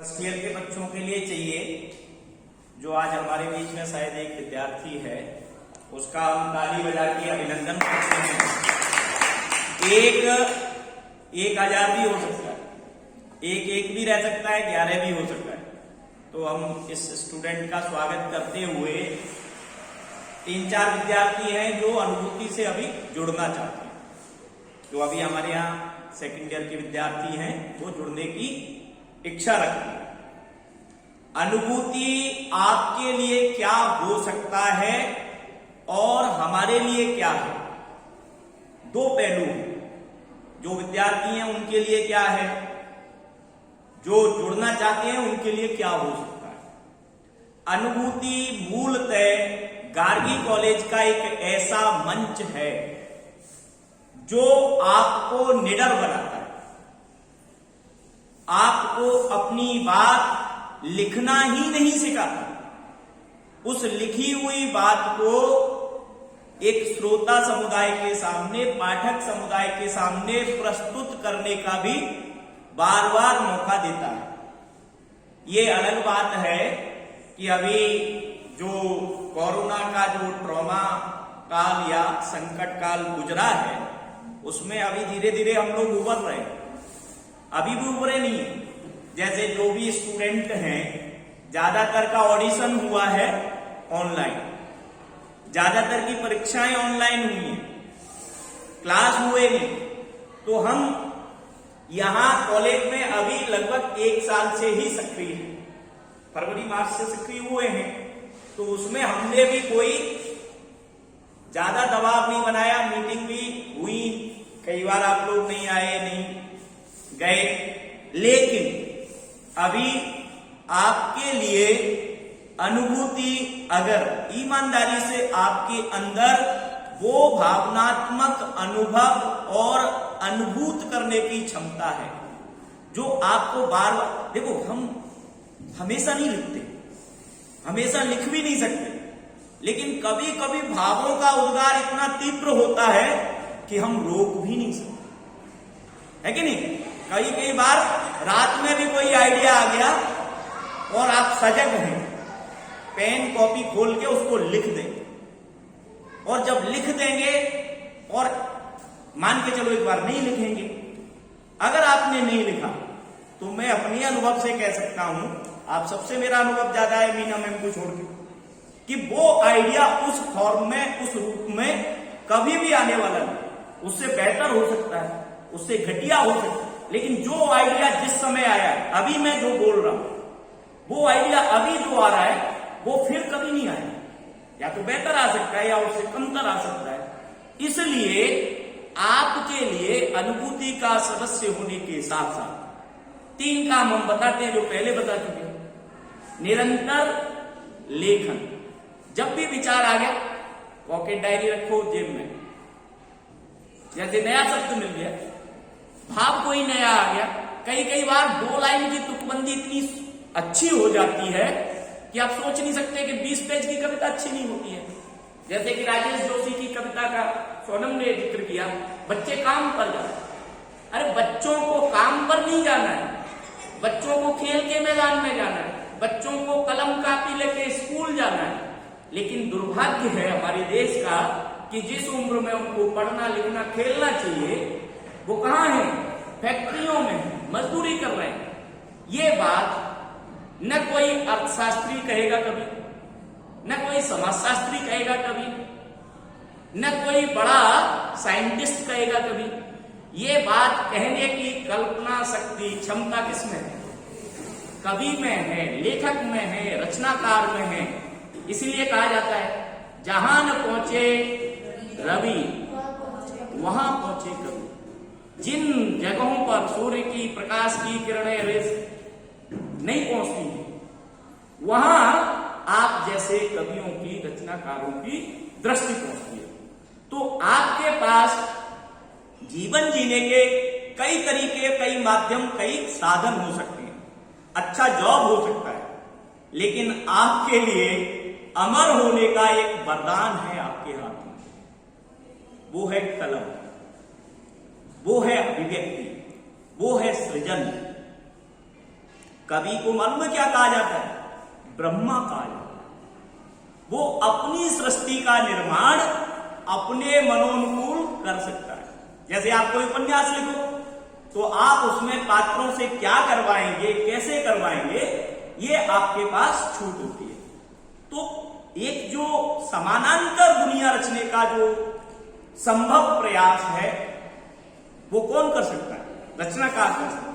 First year के बच्चों के लिए चाहिए, जो आज हमारे बीच में शायद एक विद्यार्थी है, उसका हम ताली बजा के अभिनंदन करते हैं। एक 1000 भी हो सकता है, एक भी रह सकता है, 11 भी हो सकता है। तो हम इस स्टूडेंट का स्वागत करते हुए 3-4 विद्यार्थी हैं जो अनुभूति से अभी जुड़ना चाहते हैं, जो अभी हमारे यहाँ सेकंड ईयर के विद्यार्थी हैं, वो जुड़ने की इच्छा रखते हैं। अनुभूति आपके लिए क्या हो सकता है और हमारे लिए क्या है, दो पहलू हैं। जो विद्यार्थी हैं उनके लिए क्या है, जो जुड़ना चाहते हैं उनके लिए क्या हो सकता है। अनुभूति मूलतः गार्गी कॉलेज का एक ऐसा मंच है जो आपको निडर बनाता है, आपको अपनी बात लिखना ही नहीं सिखाता, उस लिखी हुई बात को एक श्रोता समुदाय के सामने, पाठक समुदाय के सामने प्रस्तुत करने का भी बार बार मौका देता है। ये अलग बात है कि अभी जो कोरोना का जो ट्रॉमा काल या संकट काल गुजरा है, उसमें अभी धीरे धीरे हम लोग उबर रहे हैं। अभी भी उबरे नहीं है। जैसे जो भी स्टूडेंट हैं, ज्यादातर का ऑडिशन हुआ है ऑनलाइन, ज्यादातर की परीक्षाएं ऑनलाइन हुई हैं, क्लास हुए नहीं। तो हम यहां कॉलेज में अभी लगभग 1 साल से ही सक्रिय हैं, फरवरी मार्च से सक्रिय हुए हैं। तो उसमें हमने भी कोई ज्यादा दबाव नहीं बनाया। मीटिंग भी हुई, कई बार आप लोग नहीं आए, नहीं गए, लेकिन अभी आपके लिए अनुभूति, अगर ईमानदारी से आपके अंदर वो भावनात्मक अनुभव और अनुभूत करने की क्षमता है, जो आपको बार बार, देखो हम हमेशा नहीं लिखते, हमेशा लिख भी नहीं सकते, लेकिन कभी कभी भावों का उद्गार इतना तीव्र होता है कि हम रोक भी नहीं सकते, है कि नहीं। कई बार रात में भी कोई आइडिया आ गया और आप सजग हैं, पेन कॉपी खोल के उसको लिख देंगे, और जब लिख देंगे और मान के चलो एक बार नहीं लिखेंगे, अगर आपने नहीं लिखा तो मैं अपने अनुभव से कह सकता हूं, आप सबसे मेरा अनुभव ज्यादा है मीना मैम को छोड़ के, कि वो आइडिया उस फॉर्म में, उस रूप में कभी भी आने वाला नहीं। उससे बेहतर हो सकता है, उससे घटिया हो सकता है, लेकिन जो आइडिया जिस समय आया है, अभी मैं जो बोल रहा हूं, वो आइडिया अभी जो आ रहा है वो फिर कभी नहीं आएगा, या तो बेहतर आ सकता है या उससे कमतर आ सकता है। इसलिए आपके लिए अनुभूति का सदस्य होने के साथ साथ 3 काम हम बताते हैं, जो पहले बता चुके हैं। निरंतर लेखन, जब भी विचार आ गया पॉकेट डायरी रखो जेब में, जैसे नया शब्द मिल गया, भाव कोई नया आ गया, कई बार 2 लाइन की तुकबंदी इतनी अच्छी हो जाती है कि आप सोच नहीं सकते कि 20 पेज की कविता अच्छी नहीं होती है। जैसे कि राजेश जोशी की कविता का सोनम ने जिक्र किया, बच्चे काम पर जाए। अरे बच्चों को काम पर नहीं जाना है, बच्चों को खेल के मैदान में जाना है, बच्चों को कलम कापी लेके स्कूल जाना है। लेकिन दुर्भाग्य है हमारे देश का कि जिस उम्र में उनको पढ़ना लिखना खेलना चाहिए, वो कहाँ है, फैक्ट्रियों में मजदूरी कर रहे हैं। ये बात न कोई अर्थशास्त्री कहेगा कभी, न कोई समाजशास्त्री कहेगा कभी, न कोई बड़ा साइंटिस्ट कहेगा कभी। ये बात कहने की कल्पना शक्ति, क्षमता किसमें है, कवि में है, लेखक में है, रचनाकार में है। इसलिए कहा जाता है जहां न पहुंचे रवि वहां पहुंचे कवि। जिन जगहों पर सूर्य की प्रकाश की किरणें नहीं पहुंचती, वहां आप जैसे कवियों की, रचनाकारों की दृष्टि पहुंचती है। तो आपके पास जीवन जीने के कई तरीके, कई माध्यम, कई साधन हो सकते हैं, अच्छा जॉब हो सकता है, लेकिन आपके लिए अमर होने का एक वरदान है आपके हाथ में, वो है कलम, वो है अभिव्यक्ति, वो है सृजन। कवि को मालूम है क्या कहा जाता है? ब्रह्मा कहा जाता है। वो अपनी सृष्टि का निर्माण अपने मनोनुकूल कर सकता है। जैसे आप कोई उपन्यास लिखो तो आप उसमें पात्रों से क्या करवाएंगे, कैसे करवाएंगे, ये आपके पास छूट होती है। तो एक जो समानांतर दुनिया रचने का जो संभव प्रयास है वो कौन कर सकता है? रचनाकार कर सकता है।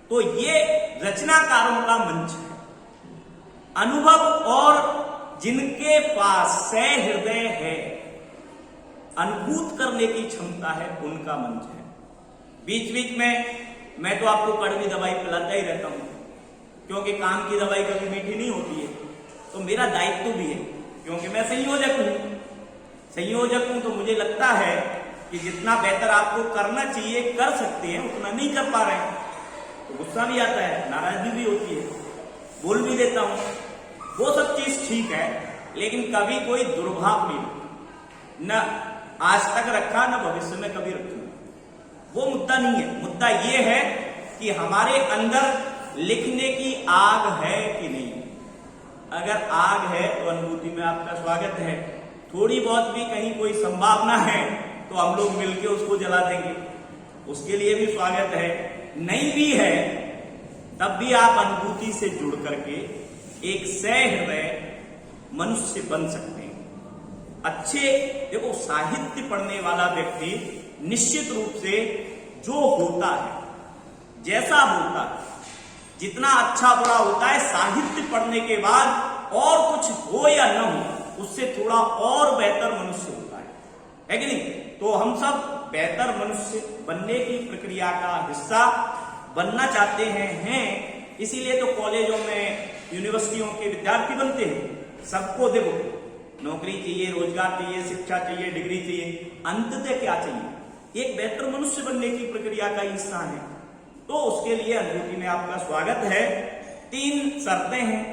तो ये रचनाकारों का मंच है। अनुभव और जिनके पास सहृदय है, अनुभूत करने की क्षमता है, उनका मंच है। बीच बीच में मैं तो आपको कड़वी दवाई पिलाता ही रहता हूं, क्योंकि काम की दवाई कभी मीठी नहीं होती है। तो मेरा दायित्व भी है, क्योंकि मैं संयोजक हूं तो मुझे लगता है कि जितना बेहतर आपको करना चाहिए कर सकते हैं, उतना नहीं कर पा रहे हैं तो गुस्सा भी आता है, नाराजगी भी होती है, बोल भी देता हूं। वो सब चीज ठीक है, लेकिन कभी कोई दुर्भाव नहीं, न आज तक रखा न भविष्य में कभी रखूंगा। वो मुद्दा नहीं है। मुद्दा ये है कि हमारे अंदर लिखने की आग है कि नहीं। अगर आग है तो अनुभूति में आपका स्वागत है। थोड़ी बहुत भी कहीं कोई संभावना है तो हम लोग मिलके उसको जला देंगे, उसके लिए भी स्वागत है। नहीं भी है तब भी आप अनुभूति से जुड़ करके एक सहृदय मनुष्य बन सकते हैं। अच्छे देखो, साहित्य पढ़ने वाला व्यक्ति निश्चित रूप से जो होता है, जैसा होता है, जितना अच्छा बुरा होता है, साहित्य पढ़ने के बाद और कुछ हो या न हो, उससे थोड़ा और बेहतर मनुष्य होता है कि नहीं? तो हम सब बेहतर मनुष्य बनने की प्रक्रिया का हिस्सा बनना चाहते हैं। इसीलिए तो कॉलेजों में, यूनिवर्सिटियों के विद्यार्थी बनते हैं। सबको देखो, नौकरी चाहिए, रोजगार चाहिए, शिक्षा चाहिए, डिग्री चाहिए, अंततः क्या चाहिए? एक बेहतर मनुष्य बनने की प्रक्रिया का हिस्सा है। तो उसके लिए अनुभूति में आपका स्वागत है। 3 शर्तें हैं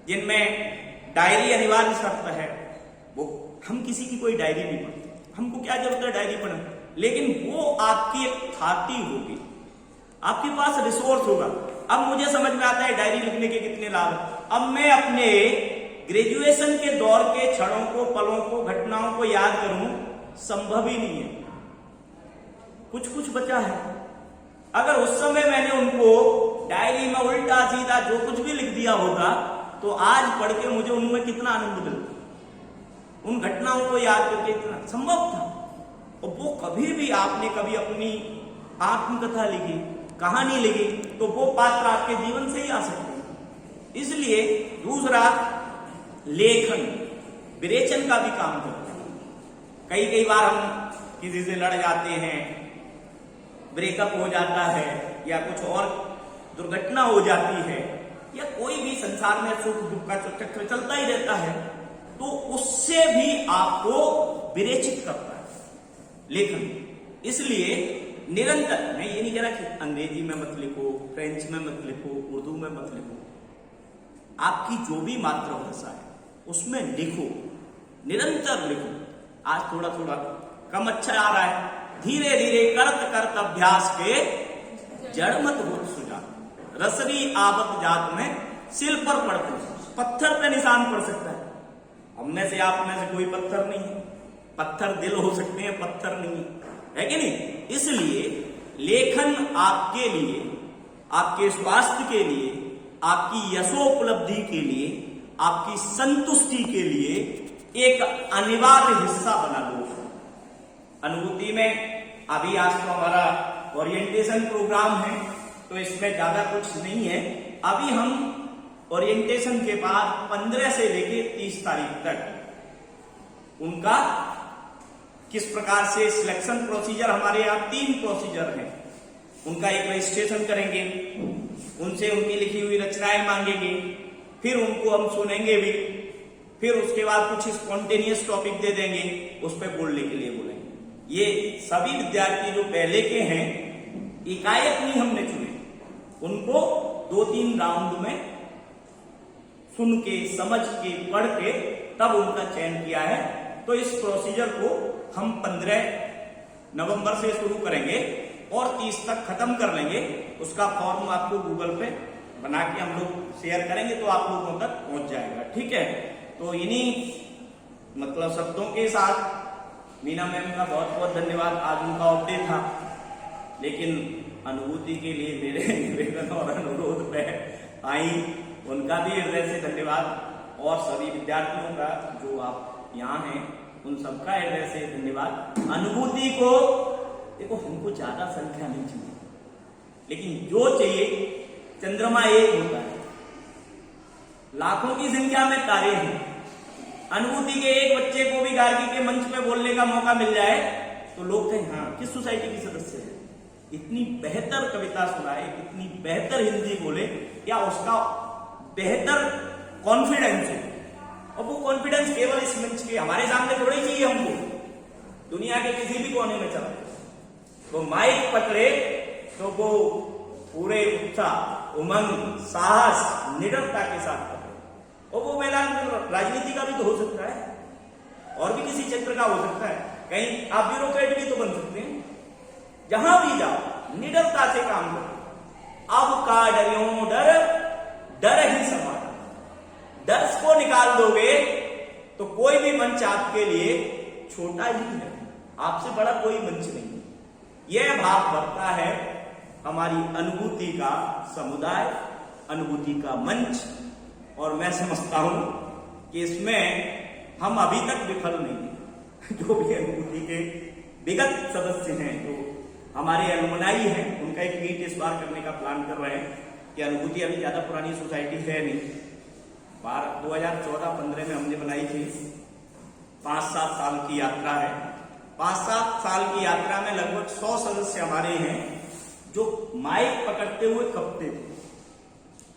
जिनमें डायरी अनिवार्य शर्त है। वो हम किसी की कोई डायरी नहीं पढ़ते, हमको क्या जरूरत है डायरी पढ़ने, लेकिन वो आपकी एक थाती होगी, आपके पास रिसोर्स होगा। अब मुझे समझ में आता है डायरी लिखने के कितने लाभ हैं। अब मैं अपने ग्रेजुएशन के दौर के क्षणों को, पलों को, घटनाओं को याद करूं, संभव ही नहीं है। कुछ कुछ बचा है। अगर उस समय मैंने उनको डायरी में उल्टा सीधा जो कुछ भी लिख दिया होता तो आज पढ़ के मुझे उनमें कितना आनंद मिलता, उन घटनाओं को याद करके इतना संभव था। और वो कभी भी आपने कभी अपनी आत्मकथा लिखी, कहानी लिखी, तो वो पात्र आपके जीवन से ही आ सकते हैं। इसलिए दूसरा, लेखन विरेचन का भी काम करता है। कई बार हम किसी से लड़ जाते हैं, ब्रेकअप हो जाता है, या कुछ और दुर्घटना हो जाती है, या कोई भी संसार में सुख दुख का चक्र चलता ही रहता है, तो उससे भी आपको विरेचित करता है लेखन। इसलिए निरंतर, मैं ये नहीं कह रहा कि अंग्रेजी में मत लिखो, फ्रेंच में मत लिखो, उर्दू में मत लिखो, आपकी जो भी मातृभाषा है उसमें लिखो, निरंतर लिखो। आज थोड़ा थोड़ा कम अच्छा आ रहा है, धीरे धीरे करत करत अभ्यास के जड़ मत हो सुजा, रसरी आवत जात में सिल पर पड़ते, पत्थर पे निशान पड़ सकता है। हम में से, आप में से कोई पत्थर नहीं है, पत्थर दिल हो सकते हैं, पत्थर नहीं है कि नहीं? इसलिए लेखन आपके लिए, आपके स्वास्थ्य के लिए, आपकी यशोपलब्धि के लिए, आपकी संतुष्टि के लिए एक अनिवार्य हिस्सा बना लो। अनुभूति में अभी आज तो हमारा ओरिएंटेशन प्रोग्राम है, तो इसमें ज्यादा कुछ नहीं है। अभी हम ओरिएंटेशन के बाद 15 से लेके 30 तारीख तक उनका किस प्रकार से सिलेक्शन प्रोसीजर, हमारे यहाँ 3 प्रोसीजर हैं, उनका एक रजिस्ट्रेशन करेंगे, उनसे उनकी लिखी हुई रचनाएं मांगेंगे, फिर उनको हम सुनेंगे भी, फिर उसके बाद कुछ स्पॉन्टेनियस टॉपिक दे देंगे, उस पर बोलने के लिए बोलेंगे। ये सभी विद्यार्थी जो पहले के हैं, एकाएक नहीं हमने चुने, उनको 2-3 राउंड में सुन के, समझ के, पढ़ के तब उनका चयन किया है। तो इस प्रोसीजर को हम 15 नवंबर से शुरू करेंगे और 30 तक खत्म कर लेंगे। उसका फॉर्म आपको गूगल पे बना के हम लोग शेयर करेंगे तो आप लोगों तक पहुंच जाएगा। ठीक है, तो इन्हीं मतलब शब्दों के साथ मीना मैम का बहुत बहुत धन्यवाद। आज उनका ऑफ डे था, लेकिन अनुभूति के लिए मेरे निवेदन और अनुरोध पे आई, उनका भी हृदय से धन्यवाद। और सभी विद्यार्थियों का जो आप यहाँ हैं उन सबका हृदय से धन्यवाद। अनुभूति को देखो, हमको ज्यादा संख्या नहीं चाहिए, लेकिन जो चाहिए चंद्रमा एक होता है, लाखों की संख्या में तारे हैं। अनुभूति के एक बच्चे को भी गार्गी के मंच पे बोलने का मौका मिल जाए तो लोग कहें हाँ किस सोसाइटी की सदस्य है, इतनी बेहतर कविता सुनाए, इतनी बेहतर हिंदी बोले, या उसका बेहतर कॉन्फिडेंस है। और वो कॉन्फिडेंस केवल इस मंच के हमारे सामने थोड़ी चाहिए हमको, दुनिया के किसी भी कोने में चला वो माइक पकड़े तो वो पूरे उत्साह, उमंग, साहस, निडरता के साथ पकड़े। और वो मैदान राजनीति का भी तो हो सकता है, और भी किसी क्षेत्र का हो सकता है, कहीं आप ब्यूरोक्रेट भी तो बन सकते हैं। जहां भी जाओ निडरता से काम करो। अब का डरियो डर, डर ही समाना। डर को निकाल दोगे तो कोई भी मंच आपके लिए छोटा ही है, आपसे बड़ा कोई मंच नहीं। यह भाव बढ़ता है हमारी अनुभूति का समुदाय, अनुभूति का मंच, और मैं समझता हूं कि इसमें हम अभी तक विफल नहीं हैं। जो भी अनुभूति के विगत सदस्य हैं, जो हमारे एलुमनाई हैं, उनका एक मीट इस बार करने का प्लान कर रहे हैं कि अनुभूति अभी ज्यादा पुरानी सोसाइटी है नहीं, 2014-15 में हमने बनाई थी। 5-7 साल की यात्रा है। 5-7 साल की यात्रा में लगभग 100 सदस्य हमारे हैं जो माइक पकड़ते हुए कपते थे।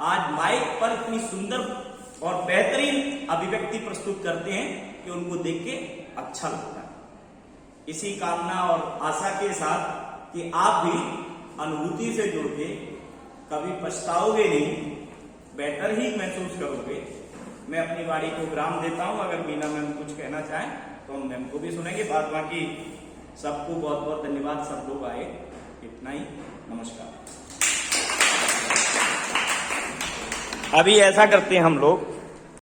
आज माइक पर इतनी सुंदर और बेहतरीन अभिव्यक्ति प्रस्तुत करते हैं कि उनको देख के अच्छा लगता है। इसी कामना और आशा के साथ कि आप भी अनुभूति से जुड़ के कभी पछताओगे नहीं, बेटर ही महसूस करोगे। मैं अपनी वाणी को विराम देता हूं। अगर मीना मैम कुछ कहना चाहें तो हम मैम को भी सुनेंगे। बाद बाकी सबको बहुत बहुत धन्यवाद, सब लोग आए। इतना ही, नमस्कार। अभी ऐसा करते हैं हम लोग,